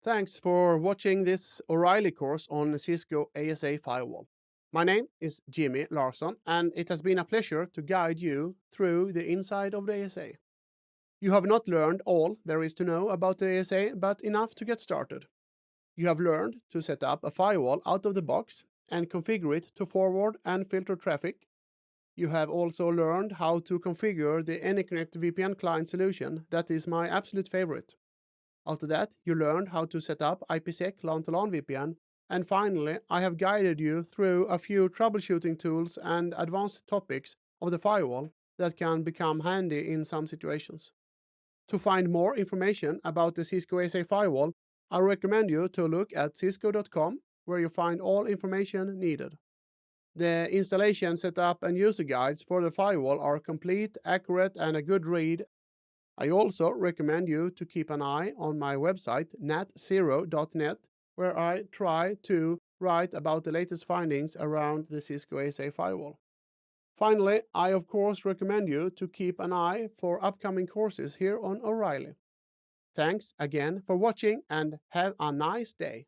Thanks for watching this O'Reilly course on Cisco ASA firewall. My name is Jimmy Larsson, and it has been a pleasure to guide you through the inside of the ASA. You have not learned all there is to know about the ASA, but enough to get started. You have learned to set up a firewall out of the box and configure it to forward and filter traffic. You have also learned how to configure the AnyConnect VPN client solution that is my absolute favorite. After that, you learned how to set up IPsec LAN-to-LAN VPN, and finally, I have guided you through a few troubleshooting tools and advanced topics of the firewall that can become handy in some situations. To find more information about the Cisco ASA firewall, I recommend you to look at cisco.com, where you find all information needed. The installation, setup, and user guides for the firewall are complete, accurate, and a good read. I also recommend you to keep an eye on my website, net0.net, where I try to write about the latest findings around the Cisco ASA firewall. Finally, I of course recommend you to keep an eye for upcoming courses here on O'Reilly. Thanks again for watching and have a nice day.